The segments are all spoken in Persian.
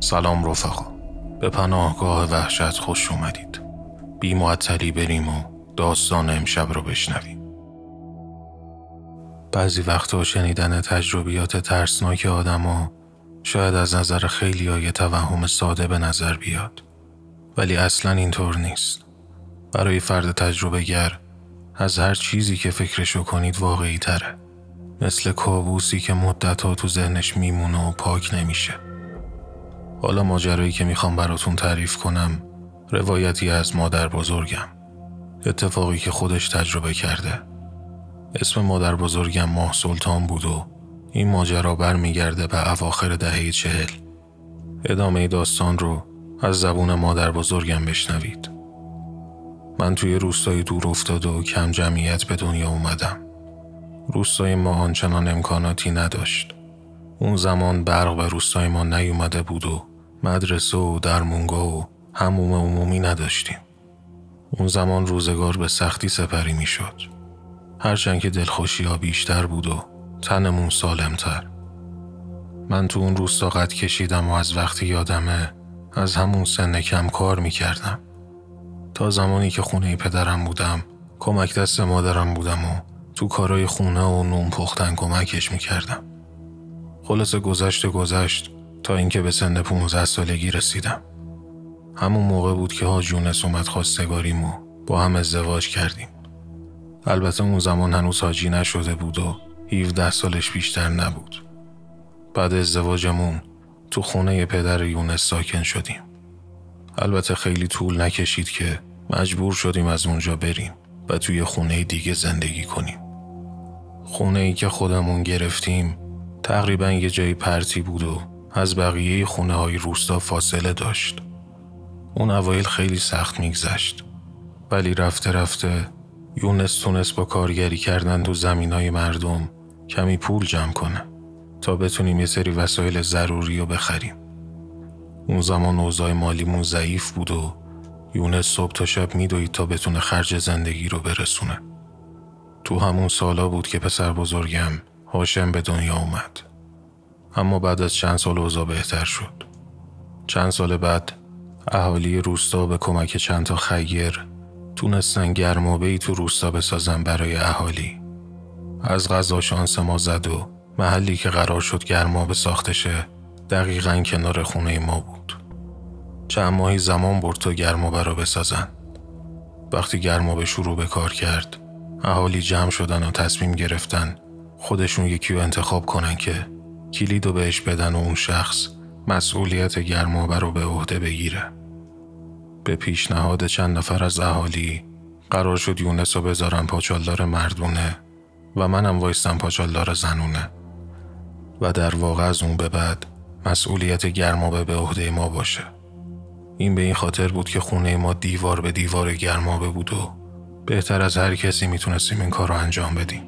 سلام رفقا، به پناهگاه وحشت خوش اومدید. بی معطلی بریم و داستان امشب رو بشنویم. بعضی وقتا شنیدن تجربیات ترسناک آدما شاید از نظر خیلی‌ها یه توهم ساده به نظر بیاد، ولی اصلاً اینطور نیست. برای فرد تجربه گر از هر چیزی که فکرشو کنید واقعی تره. مثل کابوسی که مدت‌ها تو ذهنش میمونه و پاک نمیشه. حالا ماجرایی که میخوام براتون تعریف کنم روایتی از مادر بزرگم، اتفاقی که خودش تجربه کرده. اسم مادر بزرگم ماه سلطان بود و این ماجرا برمیگرده به اواخر دهه 40. ادامه داستان رو از زبون مادر بزرگم بشنوید. من توی روستای دور افتاده و کم جمعیت به دنیا اومدم. روستای ما آنچنان امکاناتی نداشت. اون زمان برق به روستای ما نیومده بود و مدرسه و درمونگاه و حموم عمومی نداشتیم. اون زمان روزگار به سختی سپری می شد. هرچند که دلخوشی ها بیشتر بود و تنمون سالمتر. من تو اون روستا قد کشیدم و از وقتی یادمه از همون سن کم کار می کردم. تا زمانی که خونه پدرم بودم کمک دست مادرم بودم و تو کارهای خونه و نون پختن کمکش می کردم. خلاصه گذشت تا اینکه به سن 15 سالگی رسیدم. همون موقع بود که حاج یونس اومد خواستگاریم و با هم ازدواج کردیم. البته اون زمان هنوز حاجی نشده بود و 17 سالش بیشتر نبود. بعد ازدواجمون تو خونه پدر یونس ساکن شدیم. البته خیلی طول نکشید که مجبور شدیم از اونجا بریم و توی خونه دیگه زندگی کنیم. خونه ای که خودمون گرفتیم تقریبا یه جای پرتی بود و از بقیه خونه های روستا فاصله داشت. اون اوایل خیلی سخت میگذشت، ولی رفته یونس تونست با کارگری کردن تو زمینای مردم کمی پول جمع کنه تا بتونیم یه سری وسایل ضروری رو بخریم. اون زمان اوضاع مالیمون ضعیف بود و یونس صبح تا شب میدوید تا بتونه خرج زندگی رو برسونه. تو همون سالا بود که پسر بزرگم هاشم به دنیا اومد. اما بعد از چند سال اوضاع بهتر شد. چند سال بعد اهالی روستا به کمک چند تا خیر تونستن گرمابه‌ای تو روستا بسازن برای اهالی. از قضا شانس ما زد و محلی که قرار شد گرمابه ساخته شه دقیقاً کنار خونه ما بود. چند ماهی زمان برد تا گرمابه رو بسازن. وقتی گرمابه شروع به کار کرد اهالی جمع شدن و تصمیم گرفتن خودشون یکی رو انتخاب کنن که کلیدو بهش بدن و اون شخص مسئولیت گرمابه رو به عهده بگیره. به پیشنهاد چند نفر از اهالی قرار شد یونس رو بذارن پاچالدار مردونه و منم وایستم پاچالدار زنونه و در واقع از اون به بعد مسئولیت گرمابه به عهده ما باشه. این به این خاطر بود که خونه ما دیوار به دیوار گرمابه بود و بهتر از هر کسی میتونستیم این کار رو انجام بدیم.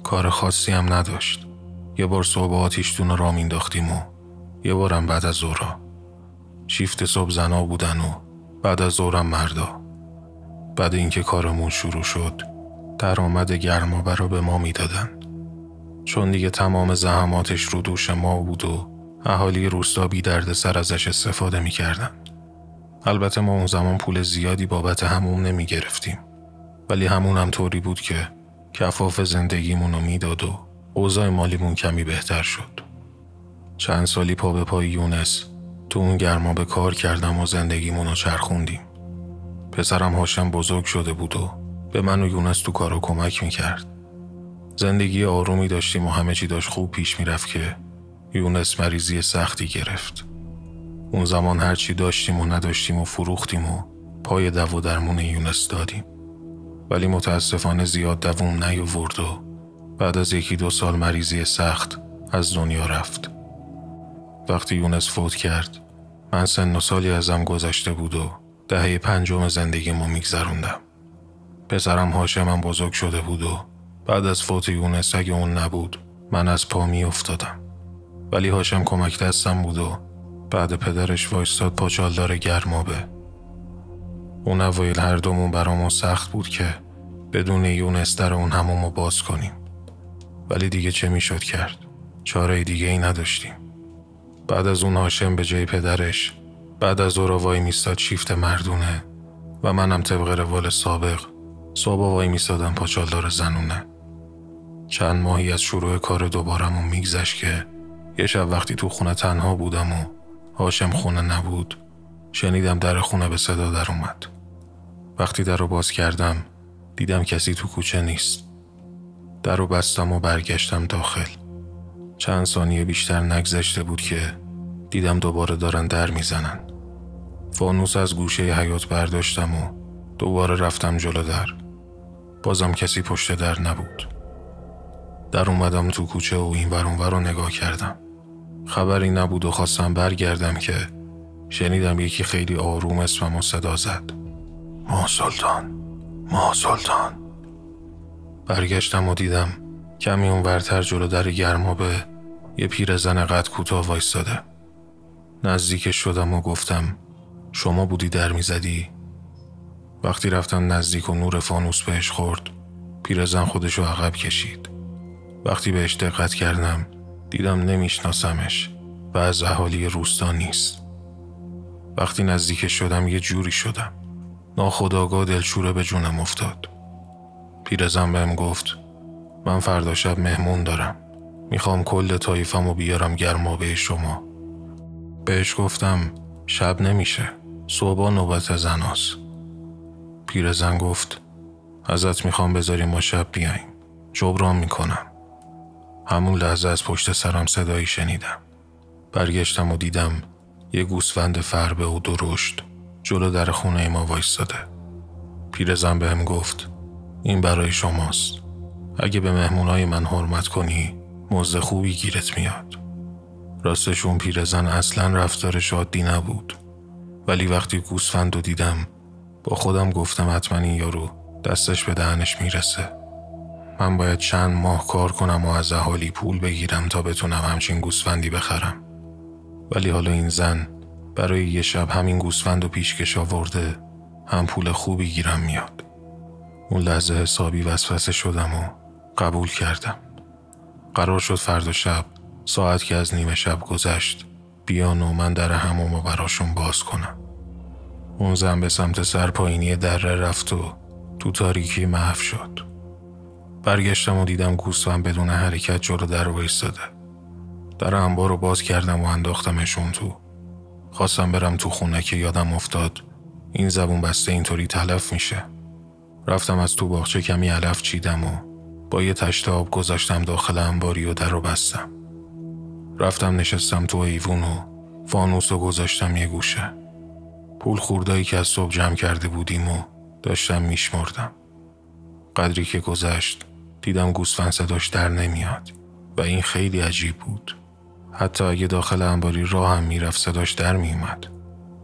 کار خاصی هم نداشت. یه بار صبح آتیشتون رو راه مینداختیم و یه بارم بعد از ظهرا. شیفت صبح زنا بودن و بعد از ظهرم مردا. بعد اینکه کارمون شروع شد درآمد گرمابه رو به ما میدادن، چون دیگه تمام زحماتش رو دوش ما بود و اهالی روستا بی درد سر ازش استفاده میکردن. البته ما اون زمان پول زیادی بابت همون نمی گرفتیم، ولی همون هم طوری بود که کفاف زندگیمون رو میداد و اوضاع مالیمون کمی بهتر شد. چند سالی پا به پای یونس تو اون گرمابه کار کردم و زندگیمون رو چرخوندیم. پسرم هاشم بزرگ شده بود و به من و یونس تو کارو کمک میکرد. زندگی آرومی داشتیم و همه چی داشت خوب پیش میرفت که یونس مریضی سختی گرفت. اون زمان هرچی داشتیم و نداشتیم و فروختیم و پای دو و درمون یونس دادیم، ولی متاسفانه زیاد دووم نیاورد و بعد از 1-2 سال مریضی سخت از دنیا رفت. وقتی یونس فوت کرد من سن و سالی ازم گذشته بود و دهه 5 زندگیمو میگذروندم. پسرم هاشمم بزرگ شده بود و بعد از فوت یونس اگه اون نبود من از پا می افتادم، ولی هاشم کمک دستم بود و بعد پدرش وایستاد پاچالدار گرمابه. اون اوایل هر دومون برامون سخت بود که بدون یونس در اون همومو باز کنیم، ولی دیگه چه میشد کرد؟ چاره دیگه ای نداشتیم. بعد از اون هاشم به جای پدرش بعد از او را وای میستاد شیفت مردونه و منم طبق روال سابق صبح وای میستادم پاچالدار زنونه. چند ماهی از شروع کار دوبارمون میگذشت که یه شب وقتی تو خونه تنها بودم و هاشم خونه نبود، شنیدم در خونه به صدا در اومد. وقتی در رو باز کردم دیدم کسی تو کوچه نیست. در رو بستم و برگشتم داخل. چند ثانیه بیشتر نگذشته بود که دیدم دوباره دارن در میزنن. فانوس از گوشه حیاط برداشتم و دوباره رفتم جلو در. بازم کسی پشت در نبود. در اومدم تو کوچه و این ور اون ور رو نگاه کردم. خبری نبود و خواستم برگردم که شنیدم یکی خیلی آروم اسممو صدا زد. ما سلطان، ما سلطان. برگشتم و دیدم کمی اون ورتر جلو در گرمابه یه پیرزن قد کوتاه وایستاده. نزدیکش شدم و گفتم شما بودی در میزدی؟ وقتی رفتم نزدیک و نور فانوس بهش خورد، پیرزن خودشو عقب کشید. وقتی بهش دقت کردم دیدم نمیشناسمش و از اهالی روستا نیست. وقتی نزدیکش شدم یه جوری شدم. ناخودآگاه دلشوره به جونم افتاد. پیرزن بهم گفت من فردا شب مهمون دارم. میخوام کل طایفمو بیارم گرمابه شما. بهش گفتم شب نمیشه، صبح نوبت زناست. پیرزن گفت ازت میخوام بذاری ما شب بیایم، جبران میکنم. همون لحظه از پشت سرم صدایی شنیدم. برگشتم و دیدم یه گوسفند فربه و درشت جلو در خونه ما وایستاده. پیرزن بهم گفت این برای شماست. اگه به مهمونای من حرمت کنی مزد خوبی گیرت میاد. راستشون پیرزن اصلا رفتارش عادی نبود، ولی وقتی گوسفند رو دیدم با خودم گفتم حتما این یارو دستش به دهنش میرسه. من باید چند ماه کار کنم و از اهالی پول بگیرم تا بتونم همچین گوسفندی بخرم. ولی حالا این زن برای یه شب همین گوسفند رو پیشکش آورده، هم پول خوبی گیرم میاد. اون لحظه حسابی وسوسه شدم و قبول کردم. قرار شد فردا شب ساعت که از نیمه شب گذشت بیان و من در حمومو براشون باز کنم. اون زن به سمت سرپایینی دره رفت و تو تاریکی محو شد. برگشتم و دیدم گوسفند بدون حرکت جلو در وایستاده. در انبار رو باز کردم و انداختمشون تو. خواستم برم تو خونه که یادم افتاد این زبون بسته اینطوری تلف میشه. رفتم از تو باغچه کمی علف چیدم و با یه تشت آب گذاشتم داخل انباری و در رو بستم. رفتم نشستم تو ایوون و فانوس رو گذاشتم یه گوشه. پول خوردایی که از صبح جمع کرده بودیم و داشتم میشمردم. قدری که گذشت دیدم گوسفند صداش در نمیاد و این خیلی عجیب بود. حتی اگه داخل انباری راه هم میرفت صداش در میومد،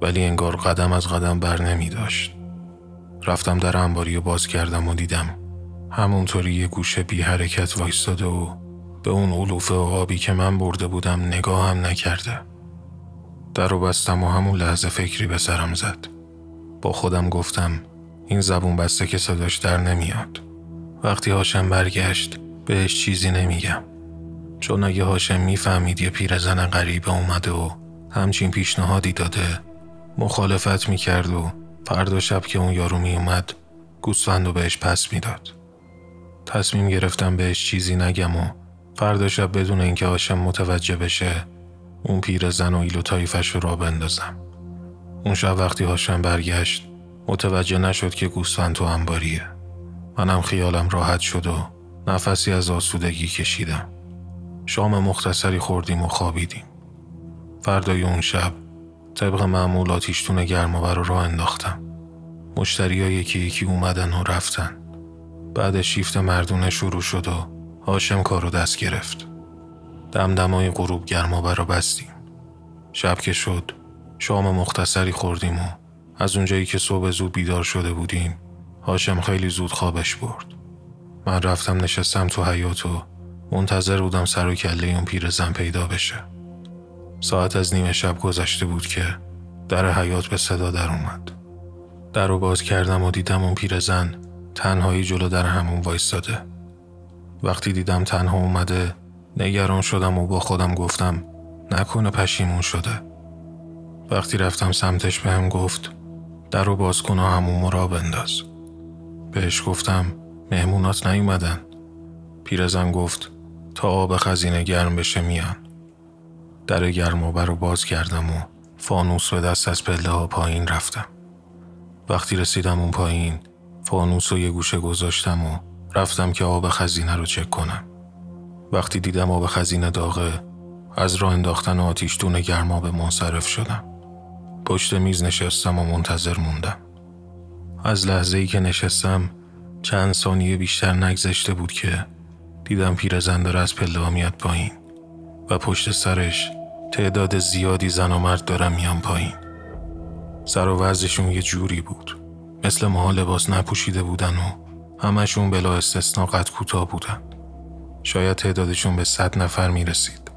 ولی انگار قدم از قدم بر نمی داشت. رفتم در انباری رو باز کردم و دیدم همونطوری یه گوشه بی حرکت وایستاده و به اون علوفه و آبی که من برده بودم نگاه هم نکرده. در رو بستم و همون لحظه فکری به سرم زد. با خودم گفتم این زبون بسته که صداش در نمیاد. وقتی هاشم برگشت بهش چیزی نمیگم، چون اگه هاشم میفهمید یه پیرزن غریبه اومده و همچین پیشنهادی داده مخالفت میکرد و فردا شب که اون یارو میومد گوسفند رو بهش پس میداد. تصمیم گرفتم بهش چیزی نگم و فردا شب بدون اینکه هاشم متوجه بشه اون پیرزن و ایلو طایفش رو راه بندازم. اون شب وقتی هاشم برگشت متوجه نشد که گوسفند تو انباریه. منم خیالم راحت شد و نفسی از آسودگی کشیدم. شام مختصری خوردیم و خوابیدیم. فردای اون شب طبق معمول آتیشتون گرم‌آور رو راه انداختم. مشتری‌ها یکی یکی اومدن و رفتن. بعد شیفت مردونه شروع شد و هاشم کارو دست گرفت. دمدمای غروب گرم‌آور رو بستیم. شب که شد شام مختصری خوردیم و از اونجایی که صبح زود بیدار شده بودیم هاشم خیلی زود خوابش برد. من رفتم نشستم تو حیاط و منتظر بودم سر و کله اون پیرزن پیدا بشه. ساعت از نیمه شب گذشته بود که در حیاط به صدا در اومد. در رو باز کردم و دیدم اون پیرزن تنهایی جلو در همون وایستاده. وقتی دیدم تنها اومده نگران شدم و با خودم گفتم نکنه پشیمون شده. وقتی رفتم سمتش بهم گفت در رو باز کن و حموم را بنداز. بهش گفتم مهمونات نیومدن. پیرزن گفت تا آب خزینه گرم بشه میان. در گرمابه رو باز کردم و فانوس به دست از پله ها پایین رفتم. وقتی رسیدم اون پایین فانوس رو یه گوشه گذاشتم و رفتم که آب خزینه رو چک کنم. وقتی دیدم آب خزینه داغه از راه انداختن آتیشدون گرمابه منصرف شدم. پشت میز نشستم و منتظر موندم. از لحظه‌ای که نشستم چند ثانیه بیشتر نگذشته بود که دیدم پیرزن داره از پله میاد پایین و پشت سرش تعداد زیادی زن و مرد دارن میان پایین. سر و وضعشون یه جوری بود مثل ماها لباس نپوشیده بودن و همشون بلا استثنا قد کوتاه بودن. شاید تعدادشون به 100 نفر میرسید.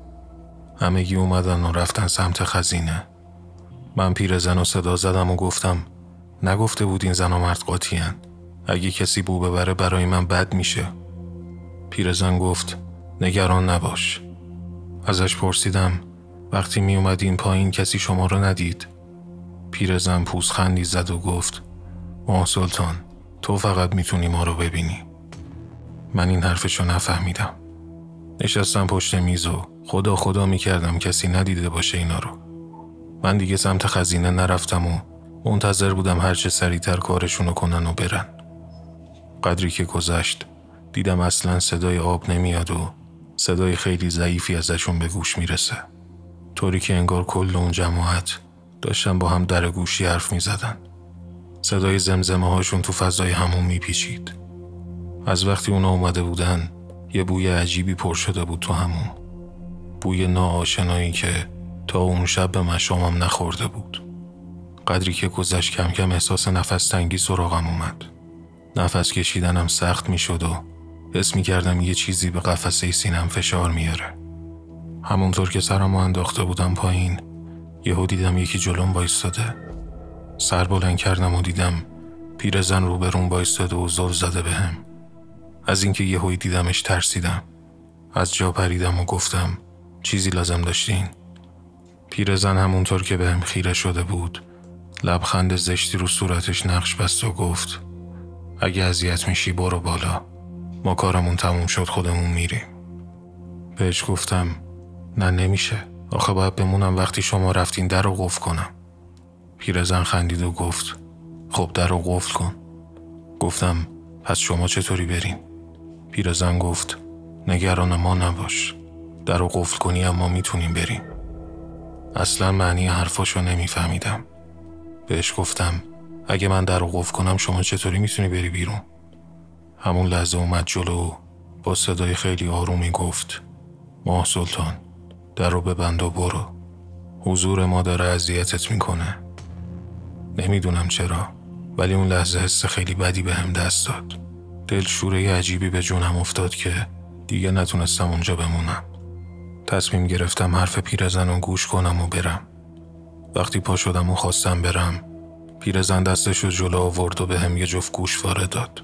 همگی اومدن و رفتن سمت خزینه. من پیرزن رو صدا زدم و گفتم نگفته بود این زن و مرد قاطی‌اند؟ اگه کسی بو ببره برای من بد میشه. پیرزن گفت نگران نباش. ازش پرسیدم وقتی می اومدین پایین کسی شما رو ندید؟ پیرزن پوزخندی زد و گفت ماه سلطان تو فقط میتونی ما رو ببینی. من این حرفشو نفهمیدم. نشستم پشت میز و خدا خدا میکردم کسی ندیده باشه اینا رو. من دیگه سمت خزینه نرفتم و منتظر بودم هرچه سریعتر کارشونو کنن و برن. قدری که گذشت دیدم اصلا صدای آب نمیاد و صدای خیلی ضعیفی ازشون به گوش میرسه، طوری که انگار کل اون جماعت داشتن با هم در گوشی حرف میزدن. صدای زمزمه هاشون تو فضای حموم میپیچید. از وقتی اونا اومده بودن یه بوی عجیبی پر شده بود تو حموم، بوی ناآشنایی که تا اون شب به مشامم نخورده بود. قدری که گذشت کم کم احساس نفس تنگی سراغم اومد. نفس کشیدنم سخت میشد و حس میکردم یه چیزی به قفسه سینم فشار میاره. همونطور که سرمو انداخته بودم پایین یهو دیدم یکی جلوم وایستاده. سر بلند کردم و دیدم پیرزن روبرون وایستاده و زل زده بهم. از اینکه یهویی دیدمش ترسیدم. از جا پریدم و گفتم چیزی لازم داشتین؟ پیرزن همونطور که بهم خیره شده بود لبخند زشتی رو صورتش نقش بست و گفت اگه اذیت میشی برو بالا، ما کارمون تموم شد خودمون میریم. بهش گفتم نه نمیشه، آخه باید بمونم وقتی شما رفتین در رو قفل کنم. پیرزن خندید و گفت خب در رو قفل کن. گفتم پس شما چطوری برین؟ پیرزن گفت نگران ما نباش، در رو قفل کنی اما میتونیم بریم. اصلا معنی حرفاشو نمیفهمیدم. بهش گفتم اگه من در رو قفل کنم شما چطوری میتونی بری بیرون؟ همون لحظه اومد جلو و با صدای خیلی آرومی گفت ماه سلطان در رو ببند و برو، حضور ما داره اذیتت میکنه. نمیدونم چرا ولی اون لحظه حس خیلی بدی بهم دست داد. دلشوره عجیبی به جونم افتاد که دیگه نتونستم اونجا بمونم. تصمیم گرفتم حرف پیرزن رو گوش کنم و برم. وقتی پا شدم و خواستم برم پیرزن دستشو جلو آورد و بهم یه جفت گوشواره داد.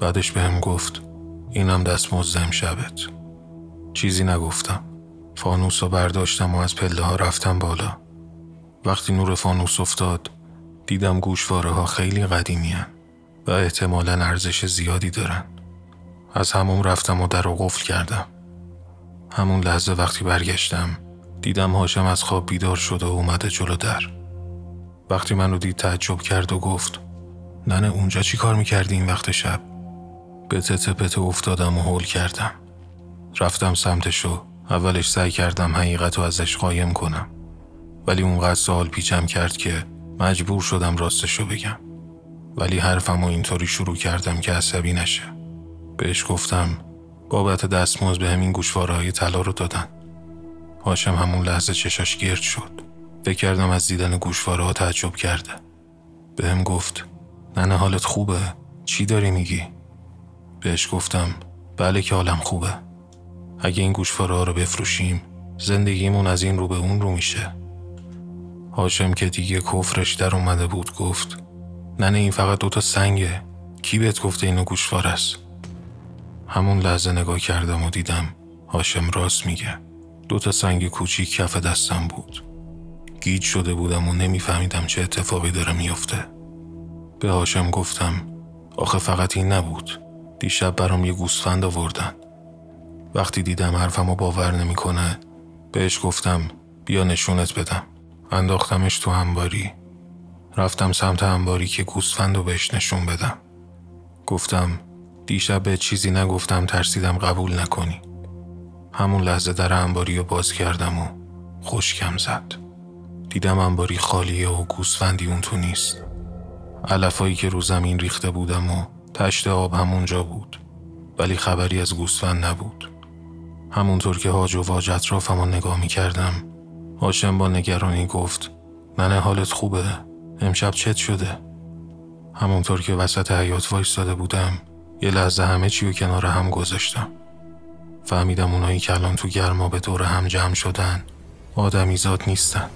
بعدش بهم گفت اینم دستمزد امشبت. چیزی نگفتم. فانوس رو برداشتم و از پله ها رفتم بالا. وقتی نور فانوس افتاد دیدم گوشواره ها خیلی قدیمی هن و احتمالاً ارزش زیادی دارن. از همون رفتم و در رو قفل کردم. همون لحظه وقتی برگشتم دیدم هاشم از خواب بیدار شده و اومده جلو در. وقتی من رو دید تعجب کرد و گفت ننه اونجا چی کار میکردی این وقت شب؟ به تته پته افتادم و هول کردم. رفتم سمتش و اولش سعی کردم حقیقت رو ازش قایم کنم ولی اونقدر سوال پیچم کرد که مجبور شدم راستشو بگم. ولی حرفم رو اینطوری شروع کردم که عصبی نشه. بهش گفتم بابت دستمزد به همین گوشواره‌های طلا رو دادن. هاشم همون لحظه چشاش گرد شد. فکر کردم از دیدن گوشواره‌ها تعجب کرده. بهم گفت ننه حالت خوبه؟ چی داری میگی؟ بهش گفتم بله که حالم خوبه. اگه این گوشواره‌ها رو بفروشیم زندگیمون از این رو به اون رو میشه. هاشم که دیگه کفرش در اومده بود گفت ننه این فقط 2 تا سنگه، کی بهت گفته اینو گوشواره است؟ همون لحظه نگاه کردم و دیدم هاشم راست میگه. 2 سنگ کوچیک کف دستم بود. گیج شده بودم و نمیفهمیدم چه اتفاقی داره میفته. به هاشم گفتم آخه فقط این نبود. دیشب برام یه گوسفند آوردن. وقتی دیدم حرفمو باور نمیکنه، بهش گفتم بیا نشونت بدم. انداختمش تو انباری. رفتم سمت انباری که گوسفندو بهش نشون بدم. گفتم دیشب به چیزی نگفتم، ترسیدم قبول نکنی. همون لحظه در انباری رو باز کردم و خشکم زد. دیدم انباری خالیه و گوسفندی اون تو نیست. علفایی که رو زمین ریخته بودم و تشت آب همونجا بود، ولی خبری از گوسفند نبود. همونطور که هاج و واج اطرافم رو نگاه می کردم، هاشم با نگرانی گفت ننه حالت خوبه؟ امشب چت شده؟ همونطور که وسط حیاط وایستاده بودم، یه لحظه همه چی رو کنار هم گذاشتم. فهمیدم اونایی که الان تو گرما به دور هم جمع شدن آدمیزاد نیستن.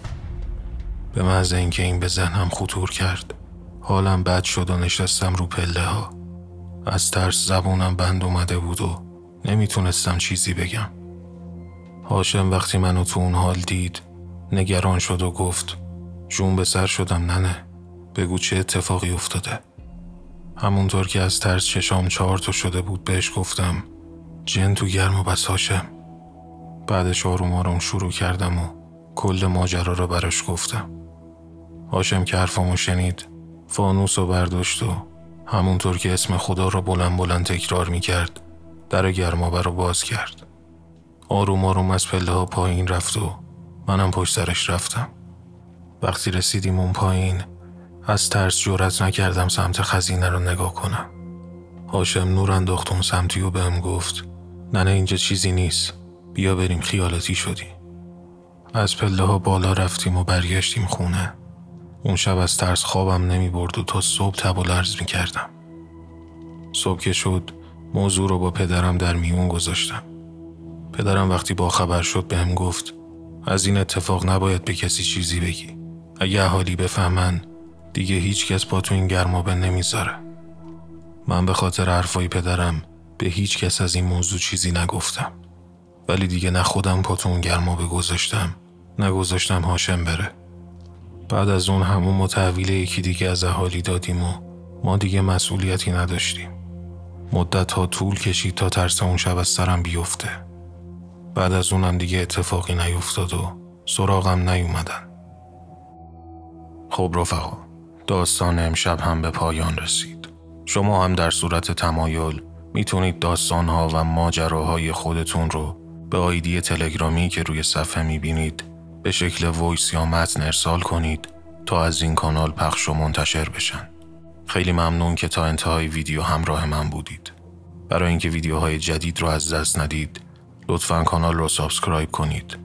به محض اینکه این به ذهنم خطور کرد، حالم بد شد و نشستم رو پله ها. از ترس زبونم بند اومده بود و نمیتونستم چیزی بگم. هاشم وقتی منو تو اون حال دید نگران شد و گفت جون به سر شدم ننه، بگو چه اتفاقی افتاده. همونطور که از ترس چشام 4 تا شده بود بهش گفتم جن تو گرما بس هاشم. بعدش آروم آروم شروع کردم و کل ماجرا رو براش گفتم. هاشم که حرفمو شنید فانوس رو برداشت و همونطور که اسم خدا رو بلند بلند تکرار می کرد در گرمابه رو باز کرد. آروم آروم از پله ها پایین رفت و منم پشت سرش رفتم. وقتی رسیدیم اون پایین از ترس جرئت نکردم سمت خزینه رو نگاه کنم. هاشم نور انداخت اون سمتی و بهم گفت ننه اینجا چیزی نیست، بیا بریم، خیالاتی شدی. از پله ها بالا رفتیم و برگشتیم خونه. اون شب از ترس خوابم نمی برد و تا صبح تب و لرز می کردم. صبح که شد موضوع رو با پدرم در میون گذاشتم. پدرم وقتی با خبر شد بهم گفت از این اتفاق نباید به کسی چیزی بگی. اگه اهالی بفهمن دیگه هیچ کس با تو این گرمابه نمیذاره. من به خاطر حرفای پدرم به هیچ کس از این موضوع چیزی نگفتم. ولی دیگه نه خودم پا تو اون گرمابه گذاشتم، نگذاشتم هاشم بره. بعد از اون همون تحویل یکی دیگه از اهالی دادیم و ما دیگه مسئولیتی نداشتیم. مدت ها طول کشید تا ترس اون شب از سرم بیفته. بعد از اونم دیگه اتفاقی نیفتاد و سراغم نیومدن. خب رفقا، داستان امشب هم به پایان رسید. شما هم در صورت تمایل میتونید داستانها و ماجراهای خودتون رو به آیدی تلگرامی که روی صفحه میبینید به شکل وایس یا متن ارسال کنید تا از این کانال پخش و منتشر بشن. خیلی ممنون که تا انتهای ویدیو همراه من بودید. برای اینکه ویدیوهای جدید رو از دست ندید لطفاً کانال رو سابسکرایب کنید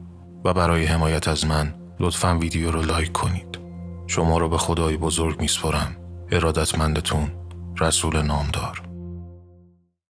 و برای حمایت از من لطفاً ویدیو رو لایک کنید. شما رو به خدای بزرگ میسپارم. ارادتمندتون، رسول نامدار.